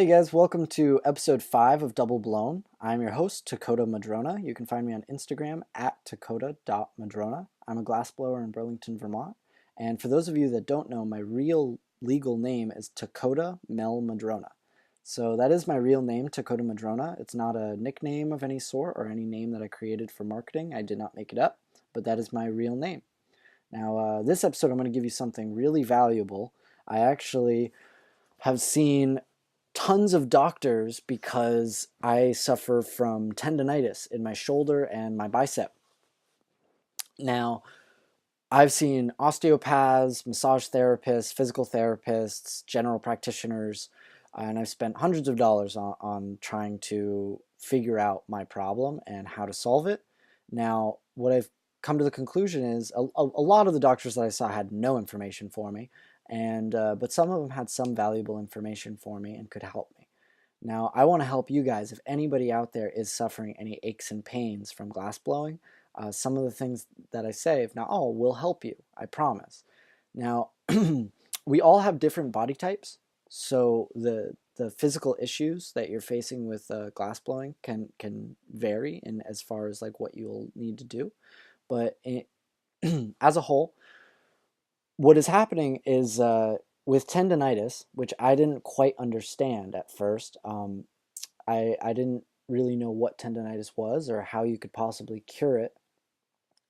Hey guys, welcome to episode 5 of Doubleblown. I'm your host, Takoda Madrona. You can find me on Instagram at takoda.madrona. I'm a glassblower in Burlington, Vermont. And for those of you that don't know, my real legal name is Takoda Mel Madrona. So that is my real name, Takoda Madrona. It's not a nickname of any sort or any name that I created for marketing. I did not make it up, but that is my real name. Now, this episode, I'm going to give you something really valuable. I actually have seen tons of doctors because I suffer from tendinitis in my shoulder and my bicep. Now, I've seen osteopaths, massage therapists, physical therapists, general practitioners, and I've spent hundreds of dollars on trying to figure out my problem and how to solve it. Now, what I've come to the conclusion is a lot of the doctors that I saw had no information for me, but some of them had some valuable information for me and could help me. Now, I want to help you guys. If anybody out there is suffering any aches and pains from glass blowing, some of the things that I say, if not all, will help you. I promise. Now, we all have different body types, so the physical issues that you're facing with glass blowing can vary in as far as like what you'll need to do. But as a whole, what is happening is with tendinitis, which I didn't quite understand at first. I didn't really know what tendinitis was or how you could possibly cure it.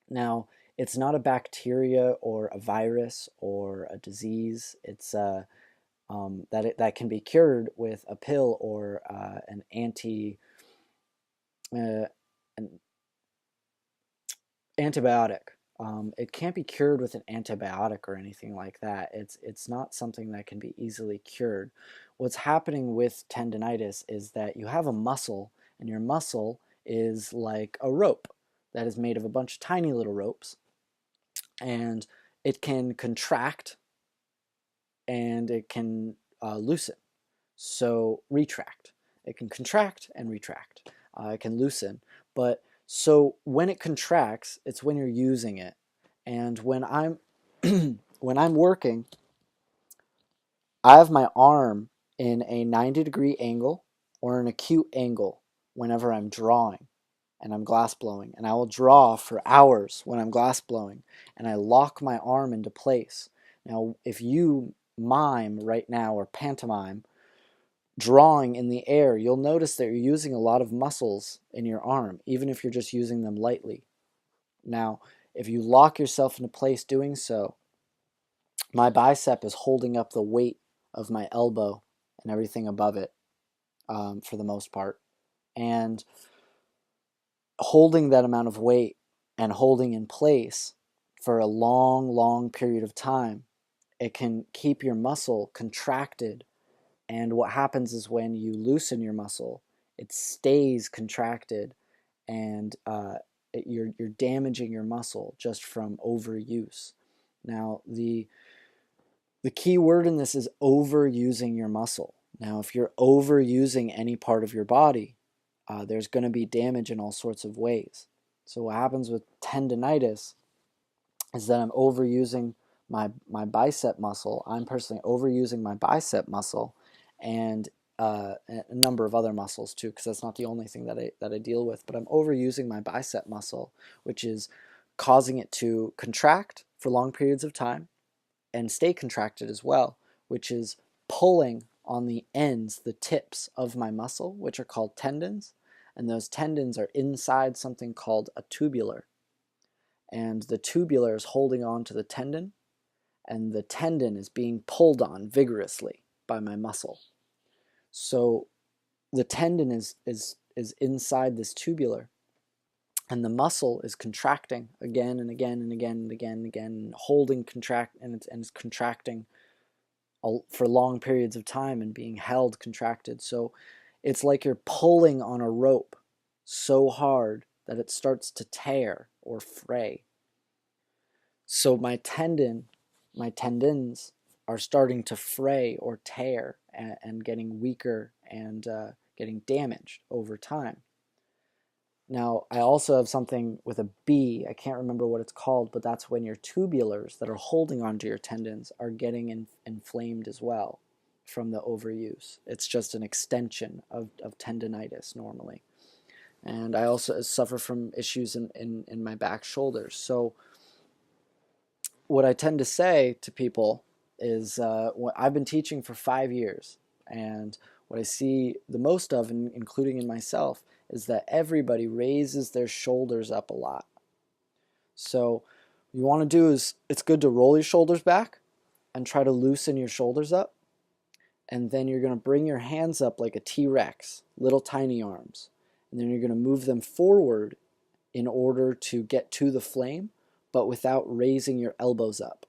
Now, it's not a bacteria or a virus or a disease. It's that can be cured with a pill or uh, an antibiotic. It can't be cured with an antibiotic or anything like that. It's not something that can be easily cured. What's happening with tendinitis is that you have a muscle, and your muscle is like a rope that is made of a bunch of tiny little ropes, and it can contract and it can loosen. So retract. It can contract and retract. It can loosen, but so when it contracts, it's when you're using it. And when I'm when I'm working, I have my arm in a 90-degree angle or an acute angle whenever I'm drawing and I'm glass blowing. And I will draw for hours when I'm glass blowing, and I lock my arm into place. Now, if you mime right now or pantomime drawing in the air, you'll notice that you're using a lot of muscles in your arm, even if you're just using them lightly. Now, if you lock yourself into place doing so, my bicep is holding up the weight of my elbow and everything above it for the most part. And holding that amount of weight and holding in place for a long, long period of time, it can keep your muscle contracted. And what happens is when you loosen your muscle, it stays contracted, and you're damaging your muscle just from overuse. Now, the key word in this is overusing your muscle. Now, if you're overusing any part of your body, there's going to be damage in all sorts of ways. So what happens with tendinitis is that I'm overusing my bicep muscle. I'm personally overusing my bicep muscle and a number of other muscles too, because that's not the only thing that I deal with. But I'm overusing my bicep muscle, which is causing it to contract for long periods of time and stay contracted as well, which is pulling on the ends, the tips of my muscle, which are called tendons. And those tendons are inside something called a tubular. And the tubular is holding on to the tendon, and the tendon is being pulled on vigorously by my muscle. So the tendon is inside this tubular, and the muscle is contracting again and again and again and again and again, holding contract, and it's contracting for long periods of time and being held contracted. So it's like you're pulling on a rope so hard that it starts to tear or fray. So my tendons are starting to fray or tear and getting weaker and getting damaged over time. Now, I also have something with a B. I can't remember what it's called, but that's when your tubulars that are holding onto your tendons are getting inflamed as well. from the overuse. It's just an extension of tendinitis normally. And I also suffer from issues in my back shoulders. So what I tend to say to people is I've been teaching for 5 years, and what I see the most of, including in myself, is that everybody raises their shoulders up a lot. So what you want to do is, it's good to roll your shoulders back and try to loosen your shoulders up, and then you're going to bring your hands up like a T-Rex, little tiny arms, and then you're going to move them forward in order to get to the flame, but without raising your elbows up.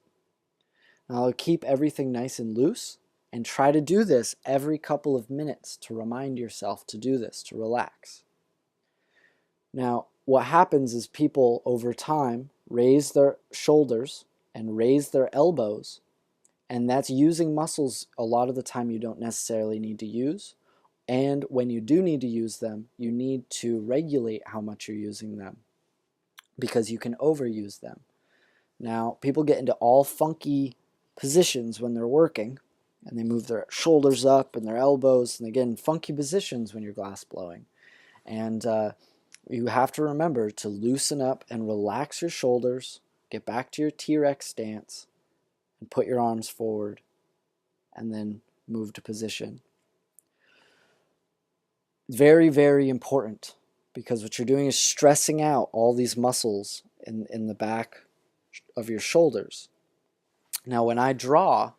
Now keep everything nice and loose, and try to do this every couple of minutes to remind yourself to do this, to relax. Now, what happens is people over time raise their shoulders and raise their elbows, and that's using muscles a lot of the time you don't necessarily need to use. And when you do need to use them, you need to regulate how much you're using them, because you can overuse them. Now, people get into all funky positions when they're working, and they move their shoulders up and their elbows, and they get in funky positions when you're glass blowing. And you have to remember to loosen up and relax your shoulders, get back to your T-Rex stance, and put your arms forward, and then move to position. Very, very important, because what you're doing is stressing out all these muscles in the back of your shoulders. Now, when I draw,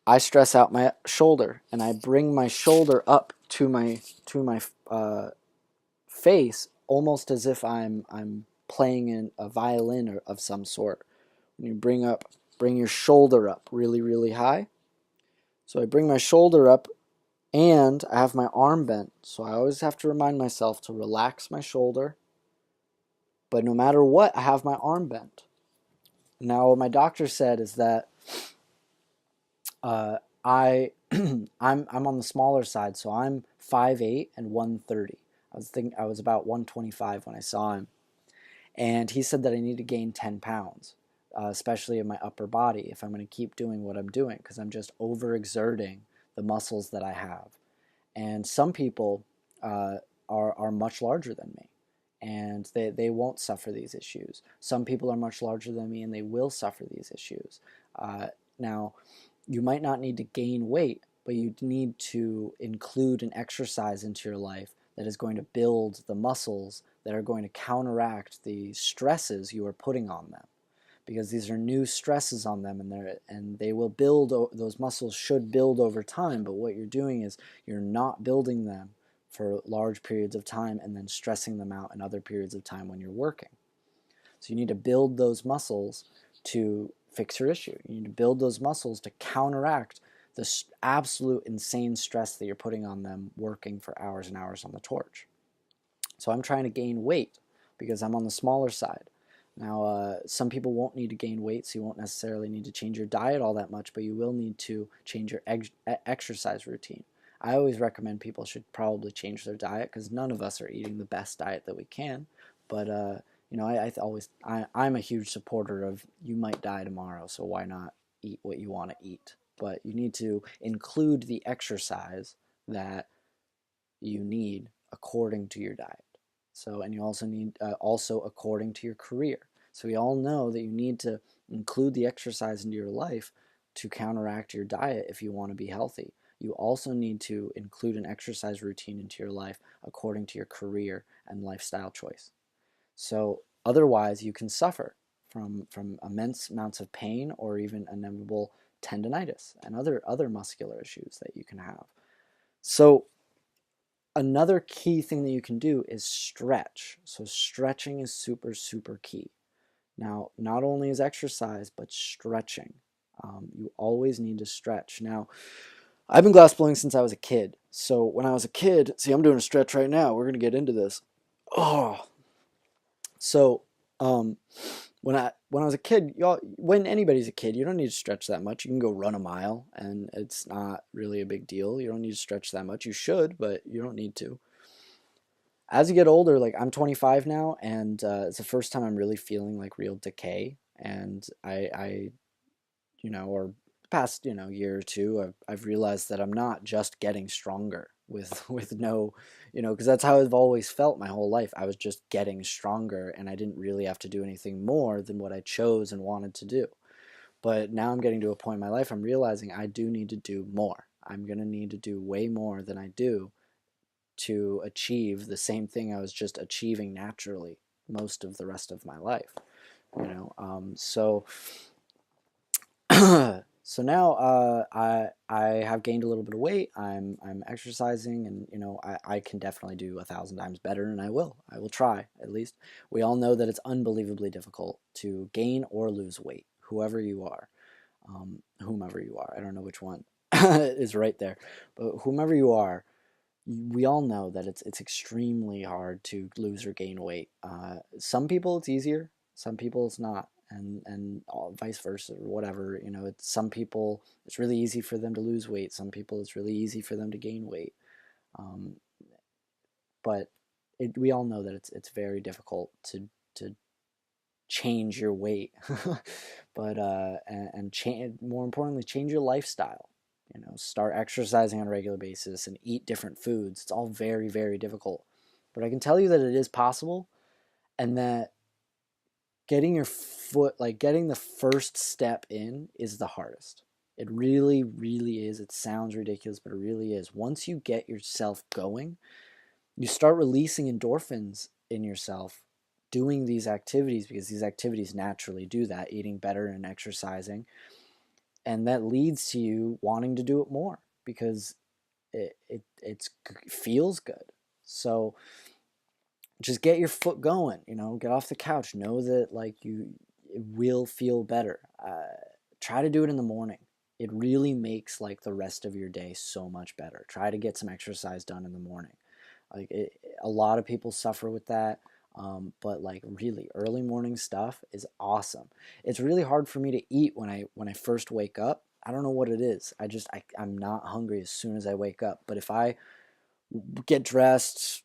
I stress out my shoulder, and I bring my shoulder up to my face, almost as if I'm playing in a violin of some sort. When you bring your shoulder up really, really high. So I bring my shoulder up, and I have my arm bent. So I always have to remind myself to relax my shoulder. But no matter what, I have my arm bent. Now, what my doctor said is that I'm on the smaller side, so I'm 5'8" and 130. I was about 125 when I saw him, and he said that I need to gain 10 pounds, especially in my upper body, if I'm going to keep doing what I'm doing, because I'm just overexerting the muscles that I have. And some people are much larger than me, and they won't suffer these issues. Some people are much larger than me, and they will suffer these issues. Now, you might not need to gain weight, but you need to include an exercise into your life that is going to build the muscles that are going to counteract the stresses you are putting on them. Because these are new stresses on them, and they will build, those muscles should build over time, but what you're doing is you're not building them for large periods of time and then stressing them out in other periods of time when you're working. So you need to build those muscles to fix your issue. You need to build those muscles to counteract the absolute insane stress that you're putting on them working for hours and hours on the torch. So I'm trying to gain weight because I'm on the smaller side. Now, some people won't need to gain weight, so you won't necessarily need to change your diet all that much, but you will need to change your exercise routine. I always recommend people should probably change their diet, because none of us are eating the best diet that we can. But you know, I'm a huge supporter of, you might die tomorrow, so why not eat what you want to eat? But you need to include the exercise that you need according to your diet. So, and you also need also according to your career. So we all know that you need to include the exercise into your life to counteract your diet if you want to be healthy. You also need to include an exercise routine into your life according to your career and lifestyle choice. So otherwise, you can suffer from immense amounts of pain, or even inevitable tendinitis and other muscular issues that you can have. So another key thing that you can do is stretch. So stretching is super, super key. Now, not only is exercise, but stretching. You always need to stretch. Now, I've been glass blowing since I was a kid. So when I was a kid, see, I'm doing a stretch right now. We're going to get into this. Oh, so when I was a kid, when anybody's a kid, you don't need to stretch that much. You can go run a mile, and it's not really a big deal. You don't need to stretch that much. You should, but you don't need to. As you get older, like I'm 25 now, and it's the first time I'm really feeling like real decay, and I you know, or past, year or two, I've realized that I'm not just getting stronger with no, because that's how I've always felt my whole life. I was just getting stronger, and I didn't really have to do anything more than what I chose and wanted to do. But now I'm getting to a point in my life I'm realizing I do need to do more. I'm going to need to do way more than I do to achieve the same thing I was just achieving naturally most of the rest of my life. So so now I have gained a little bit of weight. I'm exercising, and I can definitely do 1,000 times better, and I will try at least. We all know that it's unbelievably difficult to gain or lose weight, whoever you are, whomever you are. I don't know which one is right there, but whomever you are, we all know that it's extremely hard to lose or gain weight. Some people it's easier, some people it's not, and vice versa, or whatever. It's some people it's really easy for them to lose weight. Some people it's really easy for them to gain weight. Um, but we all know that it's very difficult to change your weight, but and change, more importantly, change your lifestyle. Start exercising on a regular basis and eat different foods. It's all very, very difficult. But I can tell you that it is possible, and that getting getting the first step in is the hardest. It really, really is. It sounds ridiculous, but it really is. Once you get yourself going, you start releasing endorphins in yourself doing these activities, because these activities naturally do that, eating better and exercising. And that leads to you wanting to do it more because it feels good. So just get your foot going, get off the couch. Know that it will feel better. Try to do it in the morning. It really makes the rest of your day so much better. Try to get some exercise done in the morning. A lot of people suffer with that. But really early morning stuff is awesome. It's really hard for me to eat when I first wake up. I don't know what it is. I'm not hungry as soon as I wake up. But if I get dressed,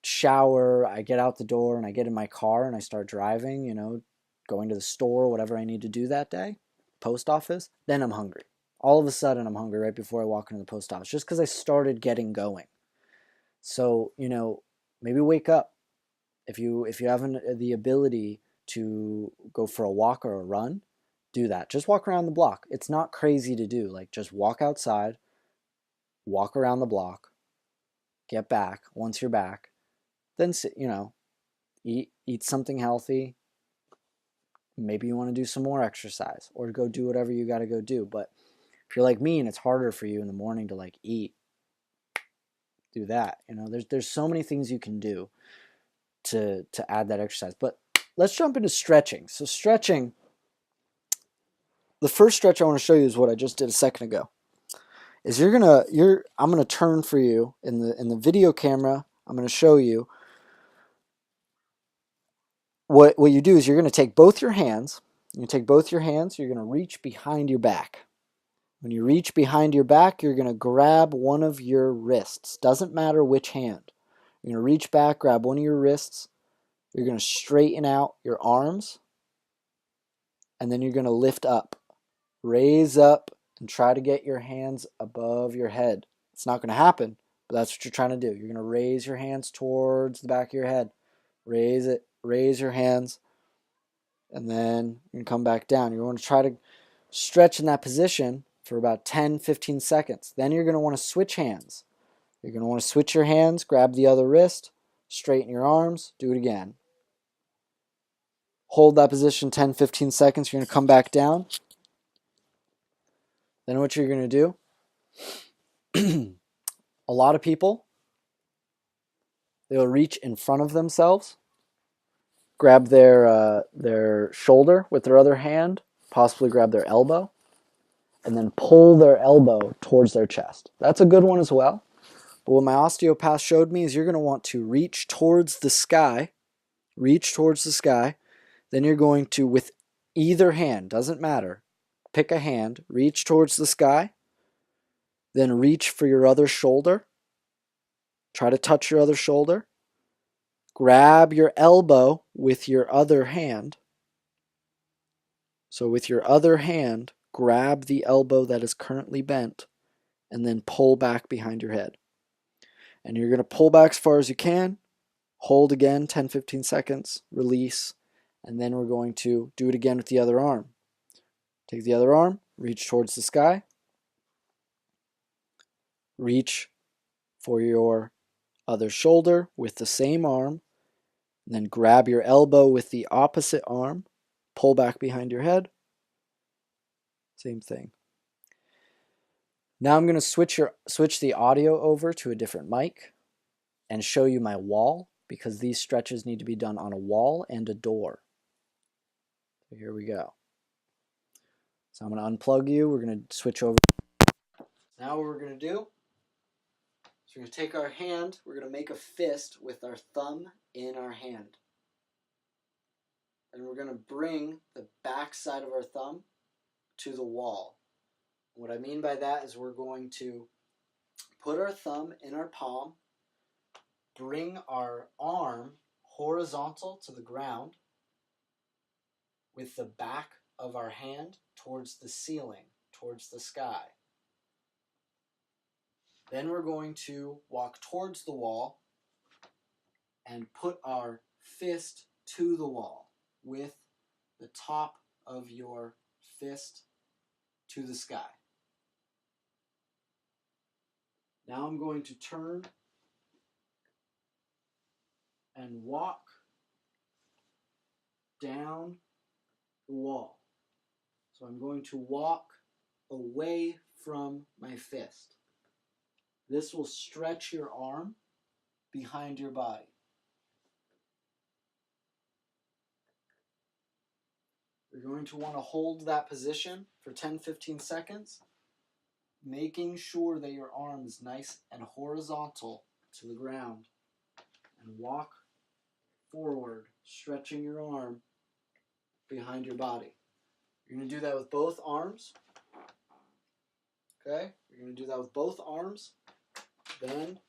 shower, I get out the door and I get in my car and I start driving, going to the store, whatever I need to do that day, post office, then I'm hungry. All of a sudden I'm hungry right before I walk into the post office, just because I started getting going. So, maybe wake up. If you have the ability to go for a walk or a run, do that. Just walk around the block. It's not crazy to do. Just walk outside, walk around the block, get back. Once you're back, then eat something healthy. Maybe you want to do some more exercise or go do whatever you got to go do. But if you're like me and it's harder for you in the morning to eat, do that. There's so many things you can do to add that exercise. But let's jump into stretching. So stretching, the first stretch I want to show you is what I just did a second ago. Is I'm gonna turn for you in the video camera. I'm gonna show you what you do is you're gonna take both your hands. You're gonna reach behind your back. When you reach behind your back, you're gonna grab one of your wrists. Doesn't matter which hand. You're gonna reach back, grab one of your wrists. You're going to straighten out your arms, and then you're going to lift up. Raise up and try to get your hands above your head. It's not going to happen, but that's what you're trying to do. You're going to raise your hands towards the back of your head. Raise your hands, and then you're going to come back down. You're going to try to stretch in that position for about 10-15 seconds. Then you're going to want to switch hands. You're going to want to switch your hands, grab the other wrist, straighten your arms, do it again. Hold that position 10-15 seconds. You're going to come back down. Then what you're going to do, a lot of people, they'll reach in front of themselves, grab their shoulder with their other hand, possibly grab their elbow, and then pull their elbow towards their chest. That's a good one as well. But what my osteopath showed me is you're going to want to reach towards the sky. Then you're going to, with either hand, doesn't matter, pick a hand, reach towards the sky, then reach for your other shoulder. Try to touch your other shoulder. Grab your elbow with your other hand. So with your other hand, grab the elbow that is currently bent, and then pull back behind your head. And you're going to pull back as far as you can, hold again 10-15 seconds, release, and then we're going to do it again with the other arm. Take the other arm, reach towards the sky, reach for your other shoulder with the same arm, and then grab your elbow with the opposite arm, pull back behind your head, same thing. Now I'm going to switch the audio over to a different mic and show you my wall, because these stretches need to be done on a wall and a door. So here we go. So I'm going to unplug you. We're going to switch over. Now what we're going to do is we're going to take our hand, we're going to make a fist with our thumb in our hand. And we're going to bring the back side of our thumb to the wall. What I mean by that is we're going to put our thumb in our palm, bring our arm horizontal to the ground with the back of our hand towards the ceiling, towards the sky. Then we're going to walk towards the wall and put our fist to the wall with the top of your fist to the sky. Now I'm going to turn and walk down the wall. So I'm going to walk away from my fist. This will stretch your arm behind your body. You're going to want to hold that position for 10-15 seconds, making sure that your arm is nice and horizontal to the ground. And walk forward, stretching your arm behind your body. You're going to do that with both arms. Okay? You're going to do that with both arms. Then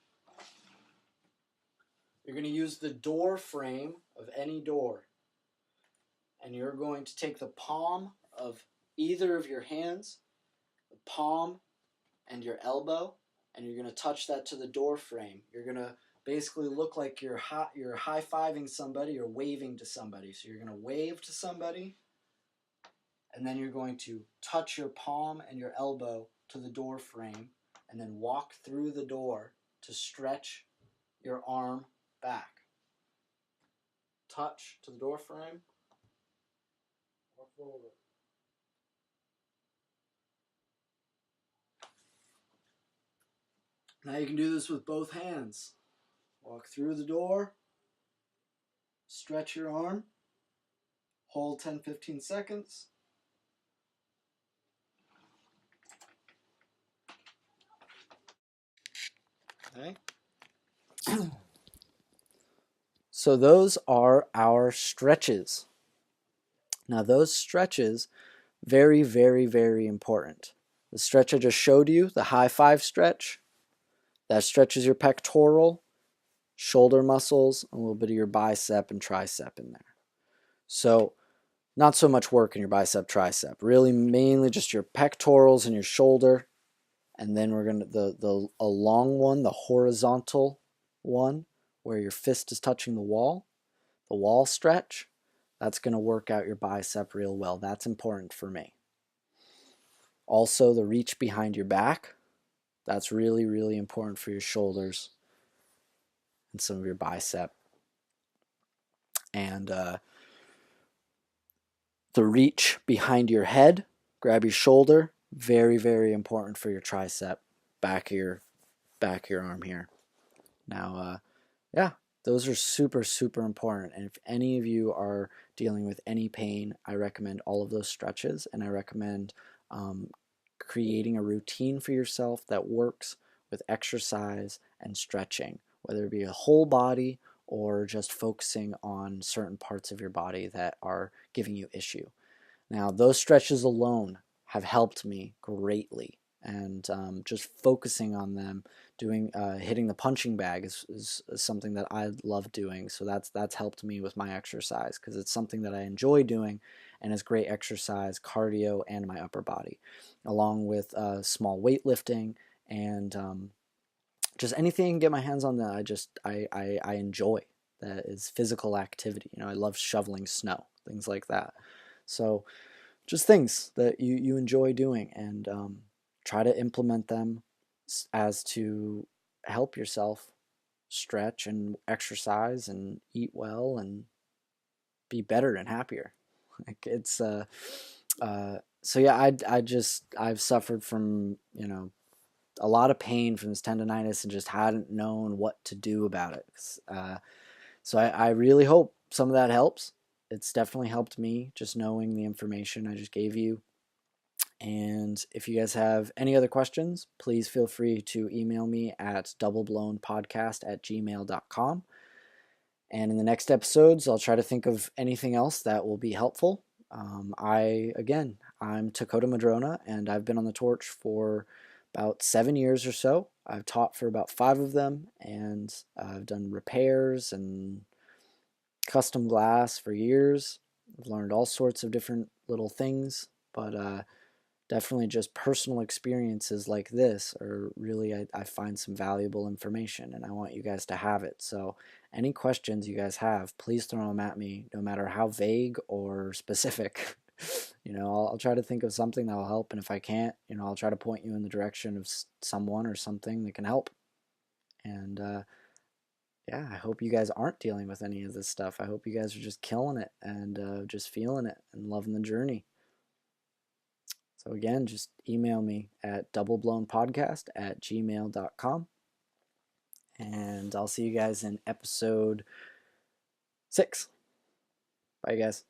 you're going to use the door frame of any door. And you're going to take the palm of either of your hands, the palm and your elbow, and you're going to touch that to the door frame. You're going to basically look like you're high-fiving somebody or waving to somebody. So you're going to wave to somebody, and then you're going to touch your palm and your elbow to the door frame, and then walk through the door to stretch your arm back. Touch to the door frame. Walk forward. Now you can do this with both hands. Walk through the door, stretch your arm, hold 10-15 seconds. Okay. So those are our stretches. Now those stretches, very, very, very important. The stretch I just showed you, the high five stretch, that stretches your pectoral, shoulder muscles, a little bit of your bicep and tricep in there. So not so much work in your bicep, tricep, really mainly just your pectorals and your shoulder. And then we're going to, a long one, the horizontal one, where your fist is touching the wall stretch, that's going to work out your bicep real well. That's important for me. Also, the reach behind your back, that's really, really important for your shoulders and some of your bicep. And the reach behind your head, grab your shoulder, very, very important for your tricep, back of your arm here. Now, yeah, those are super, super important. And if any of you are dealing with any pain, I recommend all of those stretches, and I recommend creating a routine for yourself that works with exercise and stretching, whether it be a whole body or just focusing on certain parts of your body that are giving you issue. Now, those stretches alone have helped me greatly, and just focusing on them, doing hitting the punching bag is something that I love doing. So that's helped me with my exercise, because it's something that I enjoy doing, and it's great exercise, cardio, and my upper body, along with small weightlifting and just anything I can get my hands on that I enjoy. That is physical activity. I love shoveling snow, things like that. So just things that you enjoy doing, and try to implement them as to help yourself stretch and exercise and eat well and be better and happier. Like it's so yeah, I've suffered from a lot of pain from this tendonitis and just hadn't known what to do about it. So I really hope some of that helps. It's definitely helped me just knowing the information I just gave you. And if you guys have any other questions, please feel free to email me at doubleblownpodcast@gmail.com. And in the next episodes, I'll try to think of anything else that will be helpful. I'm Takoda Madrona, and I've been on the torch for about 7 years or so. I've taught for about 5 of them, and I've done repairs and custom glass for years. I've learned all sorts of different little things, but definitely just personal experiences like this are really, I find some valuable information, and I want you guys to have it. So any questions you guys have, please throw them at me, no matter how vague or specific. I'll try to think of something that will help, and if I can't, I'll try to point you in the direction of someone or something that can help. And yeah, I hope you guys aren't dealing with any of this stuff. I hope you guys are just killing it and just feeling it and loving the journey. So again, just email me at doubleblownpodcast@gmail.com. And I'll see you guys in episode 6. Bye, guys.